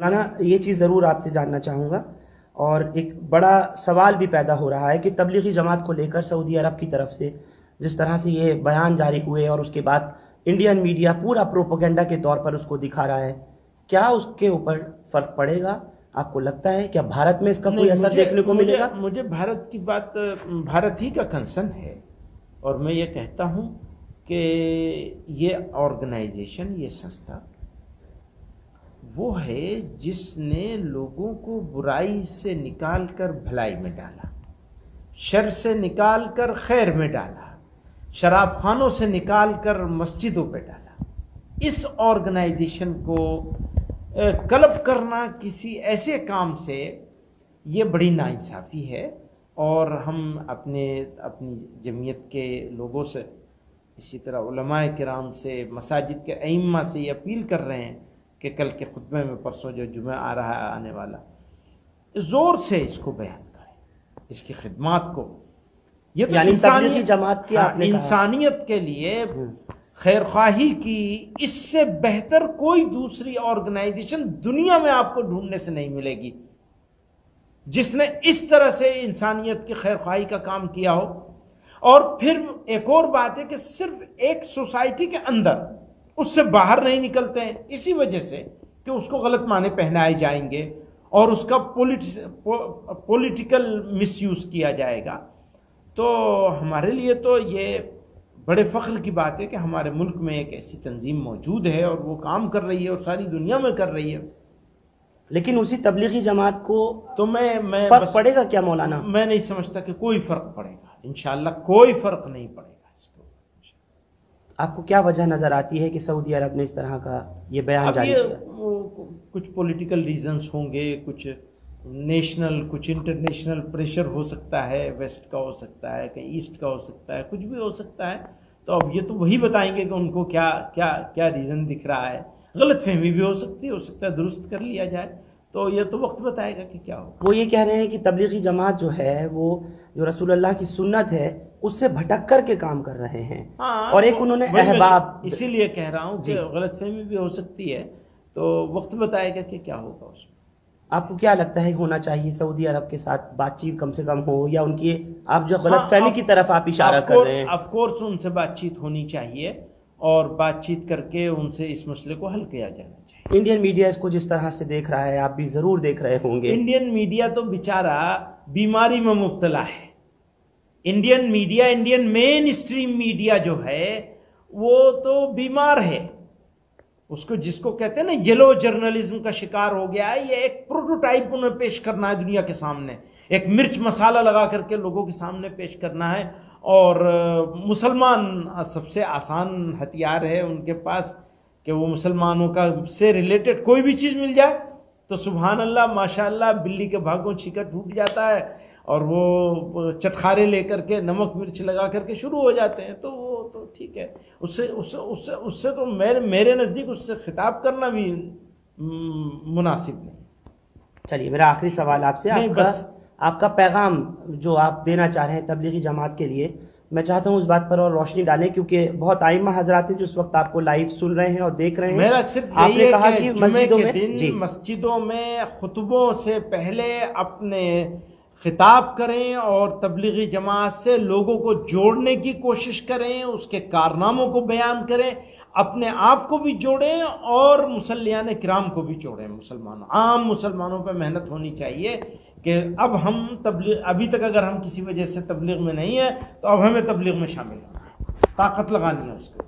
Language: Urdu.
مولانا یہ چیز ضرور آپ سے جاننا چاہوں گا، اور ایک بڑا سوال بھی پیدا ہو رہا ہے کہ تبلیغی جماعت کو لے کر سعودی عرب کی طرف سے جس طرح سے یہ بیان جاری ہوئے اور اس کے بعد انڈین میڈیا پورا پروپیگنڈا کے طور پر اس کو دکھا رہا ہے، کیا اس کے اوپر فرق پڑے گا؟ آپ کو لگتا ہے کیا بھارت میں اس کا کوئی اثر دیکھنے کو ملے گا؟ مجھے بھارت کی بات، بھارت ہی کا کنسرن ہے، اور میں یہ کہتا ہوں کہ یہ آرگنائزیشن، یہ سنستھا وہ ہے جس نے لوگوں کو برائی سے نکال کر بھلائی میں ڈالا، شر سے نکال کر خیر میں ڈالا، شراب خانوں سے نکال کر مسجدوں پہ ڈالا۔ اس آرگنائزیشن کو کلب کرنا کسی ایسے کام سے یہ بڑی ناانصافی ہے، اور ہم اپنی جمعیت کے لوگوں سے، اسی طرح علماء کرام سے، مساجد کے ائمہ سے یہ اپیل کر رہے ہیں کہ کل کے خطبے میں، پرسوں جو جمعہ آ رہا ہے آنے والا، زور سے اس کو بیان کریں، اس کی خدمات کو۔ یہ تو یعنی تبلیغی جماعت کی آپ نے کہا انسانیت کے لیے خیر خواہی کی اس سے بہتر کوئی دوسری آرگنائزیشن دنیا میں آپ کو ڈھونڈنے سے نہیں ملے گی جس نے اس طرح سے انسانیت کی خیر خواہی کا کام کیا ہو۔ اور پھر ایک اور بات ہے کہ صرف ایک سوسائٹی کے اندر، اس سے باہر نہیں نکلتے ہیں، اسی وجہ سے کہ اس کو غلط معنی پہنائے جائیں گے اور اس کا پولیٹیکل مس یوز کیا جائے گا۔ تو ہمارے لیے تو یہ بڑے فخر کی بات ہے کہ ہمارے ملک میں ایک ایسی تنظیم موجود ہے اور وہ کام کر رہی ہے اور ساری دنیا میں کر رہی ہے۔ لیکن اسی تبلیغی جماعت کو تو میں فرق پڑے گا کیا مولانا؟ میں نہیں سمجھتا کہ کوئی فرق پڑے گا، انشاءاللہ کوئی فرق نہیں پڑے گا اس کو۔ آپ کو کیا وجہ نظر آتی ہے کہ سعودی عرب نے اس طرح کا یہ بیان جاری کیا؟ کچھ پولیٹیکل ریزنز ہوں گے، کچھ نیشنل، کچھ انٹرنیشنل پریشر ہو سکتا ہے، ویسٹ کا ہو سکتا ہے، کہیں ایسٹ کا ہو سکتا ہے، کچھ بھی ہو سکتا ہے۔ تو اب یہ تو وہی بتائیں گے کہ ان کو کیا ریزن دکھ رہا ہے۔ غلط فہمی بھی ہو سکتا ہے درست کر لیا جائے، تو یہ تو وقت بتائے گا کہ کیا ہوگا۔ وہ یہ کہہ رہے ہیں کہ تبلیغی جماعت جو ہے وہ جو رسول اللہ کی سنت ہے اس سے بھٹک کر کے کام کر رہے ہیں، اور ایک انہوں نے احباب، اسی لیے کہہ رہا ہوں کہ غلط فہمی بھی ہو سکتی ہے، تو وقت بتائے گا کہ کیا ہوگا اس میں۔ آپ کو کیا لگتا ہے ہونا چاہیے سعودی عرب کے ساتھ بات چیت کم سے کم ہو، یا ان کی آپ جو غلط فہمی کی طرف آپ اشارہ کر رہے ہیں؟ آف کورس ان سے بات چیت ہونی چاہیے، اور بات چیت کر کے ان سے اس مسئلے کو حل کیا جانا چاہیے۔ انڈین میڈیا اس کو جس طرح سے دیکھ رہا ہے، آپ بھی ضرور دیکھ رہے ہوں گے، انڈین میڈیا تو بیچارہ بیماری میں مبتلا ہے۔ انڈین میڈیا، انڈین مین اسٹریم میڈیا جو ہے وہ تو بیمار ہے، اس کو جس کو کہتے ہیں نا یلو جرنلزم کا شکار ہو گیا ہے۔ یہ ایک پروٹوٹائپ انہیں پیش کرنا ہے دنیا کے سامنے، ایک مرچ مسالہ لگا کر کے لوگوں کے سامنے پیش کرنا ہے، اور مسلمان سب سے آسان ہتھیار ہے ان کے پاس کہ وہ مسلمانوں کا سے ریلیٹڈ کوئی بھی چیز مل جائے تو سبحان اللہ ماشاءاللہ بلی کے بھاگوں چھیکا ٹوٹ جاتا ہے، اور وہ چٹخارے لے کر کے نمک مرچ لگا کر کے شروع ہو جاتے ہیں۔ تو وہ تو ٹھیک ہے، اس سے تو میرے نزدیک اس سے خطاب کرنا بھی مناسب نہیں۔ چلیے میرا آخری سوال آپ سے، آپ کا پیغام جو آپ دینا چاہ رہے ہیں تبلیغی جماعت کے لیے، میں چاہتا ہوں اس بات پر اور روشنی ڈالیں، کیونکہ بہت ائمہ حضرات ہیں جو اس وقت آپ کو لائیو سن رہے ہیں اور دیکھ رہے ہیں۔ میرا صرف آپ نے کہا کہ مسجدوں میں خطبوں سے پہلے اپنے خطاب کریں اور تبلیغی جماعت سے لوگوں کو جوڑنے کی کوشش کریں، اس کے کارناموں کو بیان کریں، اپنے آپ کو بھی جوڑیں اور مسلیان کرام کو بھی جوڑیں۔ عام مسلمانوں پہ محنت ہونی چاہیے کہ اب ہم ابھی تک اگر ہم کسی وجہ سے تبلیغ میں نہیں ہیں تو اب ہمیں تبلیغ میں شامل ہونا ہے، طاقت لگانی ہے اس کو۔